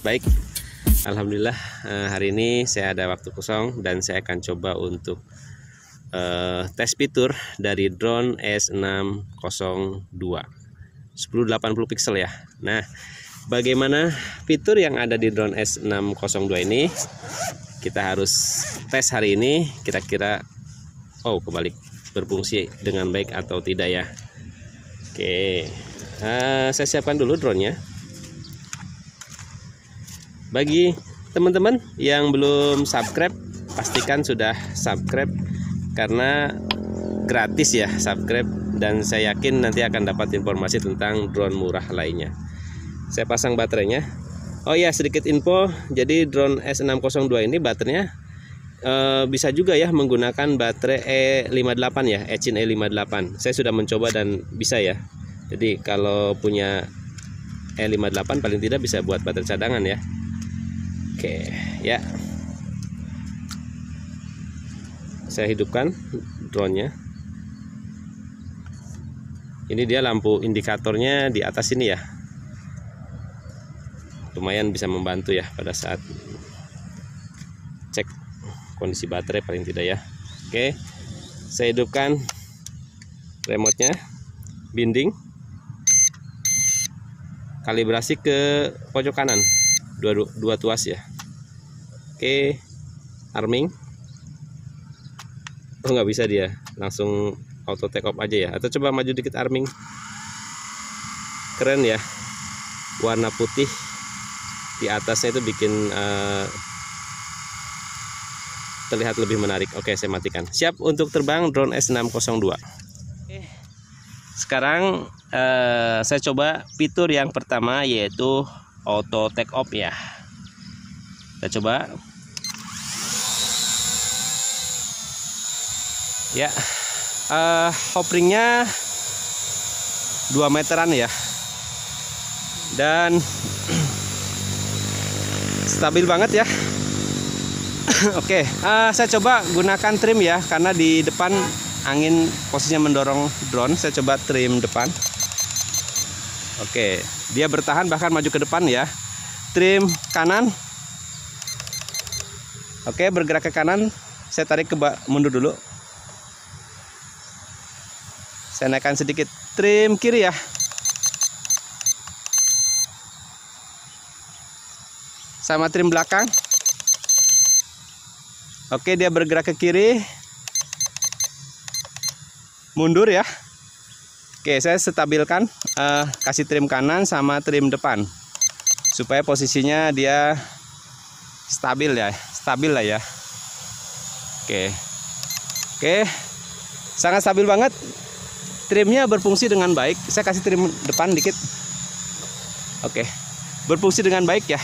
Baik, alhamdulillah hari ini saya ada waktu kosong dan saya akan coba untuk tes fitur dari drone S602 1080 pixel ya. Nah, bagaimana fitur yang ada di drone S602 ini? Kita harus tes hari ini, kira-kira kembali berfungsi dengan baik atau tidak ya. Oke, saya siapkan dulu drone-nya. Bagi teman-teman yang belum subscribe, pastikan sudah subscribe karena gratis ya subscribe, dan saya yakin nanti akan dapat informasi tentang drone murah lainnya. Saya pasang baterainya. Oh ya, sedikit info, jadi drone S602 ini baterainya bisa juga ya menggunakan baterai E58 ya, Echin E58. Saya sudah mencoba dan bisa ya. Jadi kalau punya E58 paling tidak bisa buat baterai cadangan ya. Oke ya, saya hidupkan drone-nya. Ini dia lampu indikatornya di atas ini ya, lumayan bisa membantu ya pada saat cek kondisi baterai paling tidak ya. Oke, saya hidupkan remote-nya, binding, kalibrasi ke pojok kanan, dua tuas ya. Oke, arming. Nggak bisa dia langsung auto take off aja ya, atau coba maju dikit arming. Keren ya, warna putih di atasnya itu bikin terlihat lebih menarik. Oke, saya matikan. Siap untuk terbang drone S602. Sekarang saya coba fitur yang pertama, yaitu auto take off ya. Kita coba ya. Hoveringnya 2 meteran ya, dan stabil banget ya. Oke, saya coba gunakan trim ya, karena di depan angin posisinya mendorong drone. Saya coba trim depan. Oke, dia bertahan bahkan maju ke depan ya. Trim kanan. Oke, bergerak ke kanan. Saya tarik mundur dulu. Saya naikkan sedikit. Trim kiri ya. Sama trim belakang. Oke, dia bergerak ke kiri. Mundur ya. Oke, saya stabilkan, kasih trim kanan sama trim depan supaya posisinya dia stabil lah ya. Oke, sangat stabil banget. Trimnya berfungsi dengan baik. Saya kasih trim depan dikit. Oke, berfungsi dengan baik ya.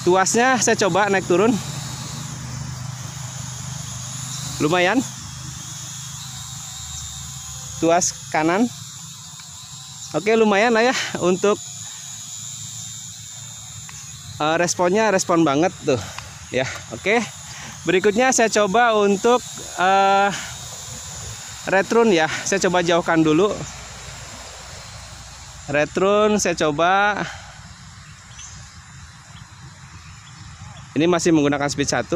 Tuasnya saya coba naik turun, lumayan. Tuas kanan, oke, lumayan lah ya untuk responnya, respon banget tuh ya. Oke, berikutnya saya coba untuk return ya. Saya coba jauhkan dulu. Return saya coba. Ini masih menggunakan speed 1.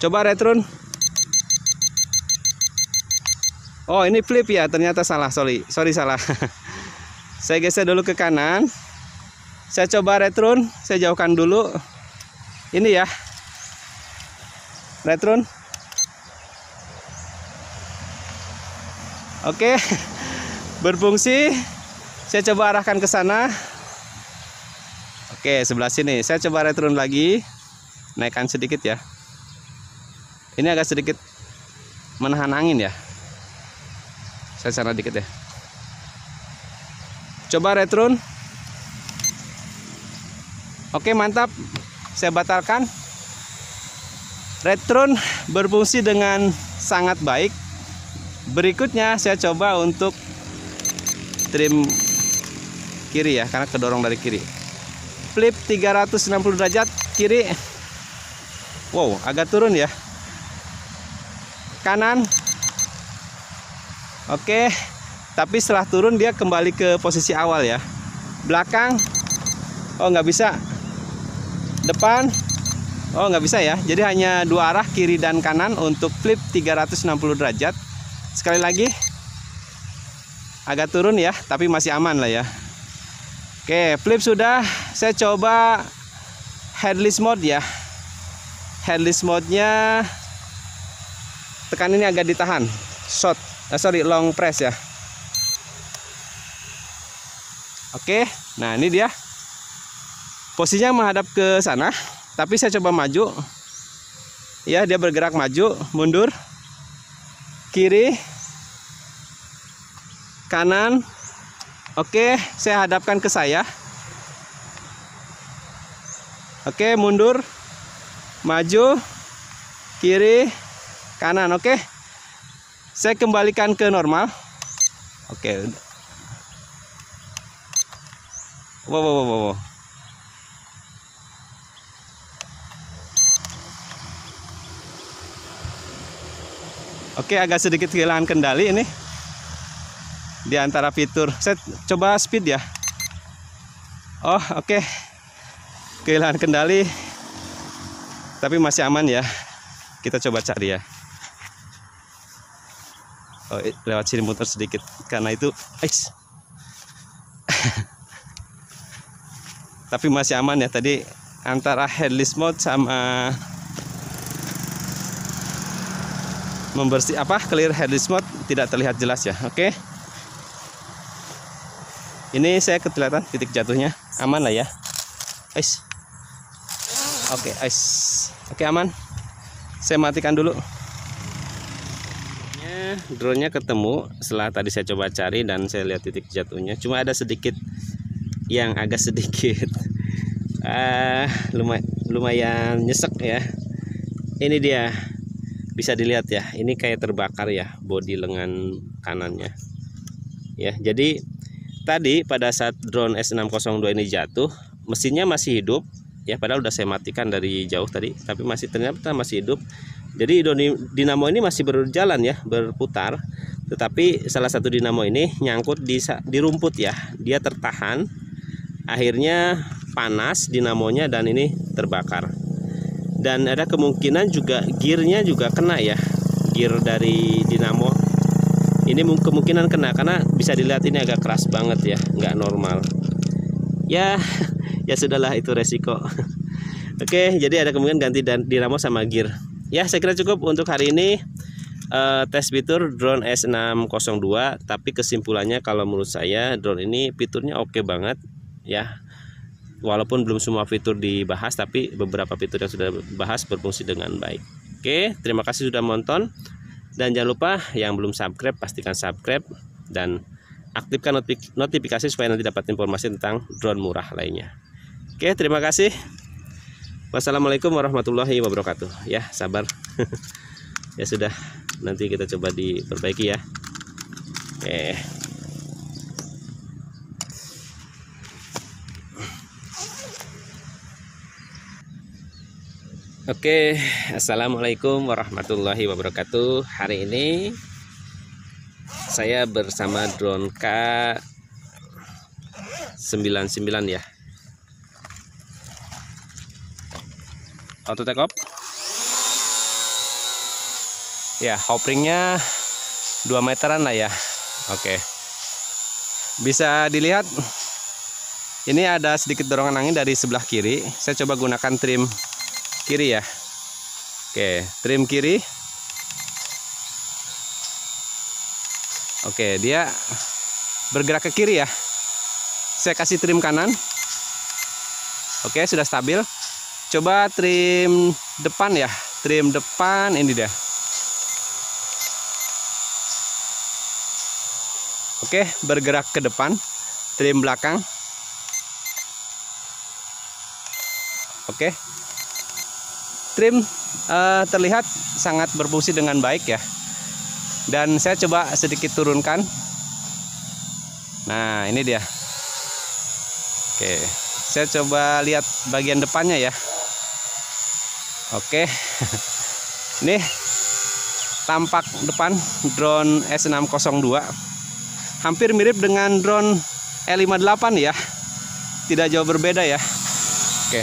Coba return. Oh, ini flip ya, ternyata salah. Sorry salah. Saya geser dulu ke kanan. Saya coba return, saya jauhkan dulu. Ini ya. Return. Oke. Berfungsi. Saya coba arahkan ke sana. Oke, sebelah sini. Saya coba return lagi. Naikkan sedikit ya. Ini agak sedikit menahan angin ya. Saya sana dikit ya. Coba return. Oke, mantap. Saya batalkan. Return berfungsi dengan sangat baik. Berikutnya saya coba untuk trim kiri ya, karena kedorong dari kiri. Flip 360 derajat kiri. Wow, agak turun ya. Kanan. Oke, tapi setelah turun dia kembali ke posisi awal ya. Belakang, oh nggak bisa. Depan, oh nggak bisa ya. Jadi hanya dua arah, kiri dan kanan untuk flip 360 derajat. Sekali lagi, agak turun ya, tapi masih aman lah ya. Oke, flip sudah. Saya coba headless mode ya. Headless mode-nya tekan ini agak ditahan. Long press ya. Oke, nah ini dia. Posisinya menghadap ke sana, tapi saya coba maju. Ya, dia bergerak maju, mundur, kiri, kanan. Oke, saya hadapkan ke saya. Oke, mundur, maju, kiri, kanan. Oke, saya kembalikan ke normal. Oke. Wow. Oke, agak sedikit kehilangan kendali ini di antara fitur. Saya coba speed ya. Oh, oke. Kehilangan kendali, tapi masih aman ya. Kita coba cari ya. Oh, lewat sini muter sedikit karena itu tapi masih aman ya. Tadi antara headless mode sama clear headless mode tidak terlihat jelas ya. Oke, ini saya kelihatan titik jatuhnya, aman lah ya. Oke, aman. Saya matikan dulu. Drone-nya ketemu setelah tadi saya coba cari dan saya lihat titik jatuhnya. Cuma ada sedikit yang agak sedikit lumayan nyesek ya. Ini dia, bisa dilihat ya, ini kayak terbakar ya bodi lengan kanannya ya. Jadi tadi pada saat drone S602 ini jatuh, mesinnya masih hidup ya, padahal udah saya matikan dari jauh tadi, tapi ternyata masih hidup. Jadi dinamo ini masih berjalan ya, berputar, tetapi salah satu dinamo ini nyangkut di rumput ya, dia tertahan, akhirnya panas dinamonya dan ini terbakar. Dan ada kemungkinan juga gearnya juga kena ya, gear dari dinamo ini kemungkinan kena, karena bisa dilihat ini agak keras banget ya, nggak normal ya. Ya sudahlah, itu resiko. Oke, jadi ada kemungkinan ganti dinamo sama gear ya. Saya kira cukup untuk hari ini tes fitur drone S602. Tapi kesimpulannya, kalau menurut saya drone ini fiturnya oke banget ya. Walaupun belum semua fitur dibahas, tapi beberapa fitur yang sudah dibahas berfungsi dengan baik. Oke, terima kasih sudah menonton. Dan jangan lupa yang belum subscribe, pastikan subscribe dan aktifkan notifikasi supaya nanti dapat informasi tentang drone murah lainnya. Oke, terima kasih. Wassalamualaikum warahmatullahi wabarakatuh. Ya, sabar. Ya sudah, nanti kita coba diperbaiki ya. Oke. Oke, assalamualaikum warahmatullahi wabarakatuh. Hari ini saya bersama drone K99 ya. Auto take off. Ya, hoveringnya 2 meteran lah ya. Oke, bisa dilihat ini ada sedikit dorongan angin dari sebelah kiri. Saya coba gunakan trim kiri ya. Oke, trim kiri. Oke, dia bergerak ke kiri ya. Saya kasih trim kanan. Oke, sudah stabil. Coba trim depan ya. Trim depan ini dia. Oke, bergerak ke depan. Trim belakang. Oke. Trim terlihat sangat berfungsi dengan baik ya. Dan saya coba sedikit turunkan. Nah, ini dia. Oke, saya coba lihat bagian depannya ya. Oke. Nih, tampak depan drone S602. Hampir mirip dengan drone E58 ya. Tidak jauh berbeda ya. Oke.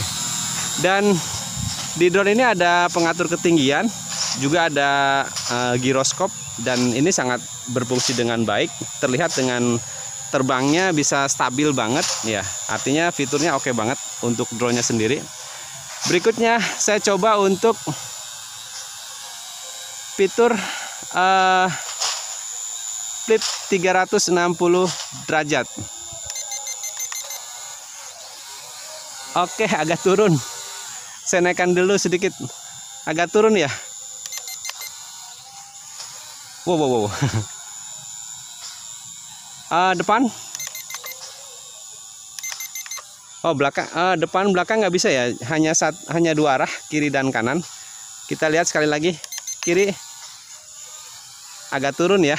Dan di drone ini ada pengatur ketinggian, juga ada giroskop, dan ini sangat berfungsi dengan baik. Terlihat dengan terbangnya bisa stabil banget ya. Artinya fiturnya oke banget untuk drone-nya sendiri. Berikutnya saya coba untuk fitur flip 360 derajat. Oke, agak turun. Saya naikkan dulu sedikit. Agak turun ya. Wow. Depan. Oh, belakang. Depan belakang nggak bisa ya. Hanya dua arah, kiri dan kanan. Kita lihat sekali lagi. Kiri. Agak turun ya.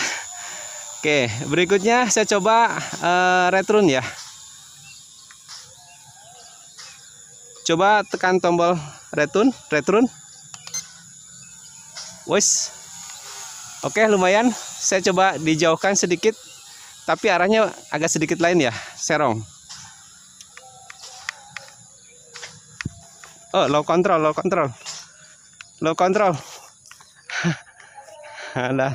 Oke, berikutnya saya coba return ya. Coba tekan tombol return. Wes. Oke, lumayan. Saya coba dijauhkan sedikit, tapi arahnya agak sedikit lain ya, serong. Oh, low control. Alah.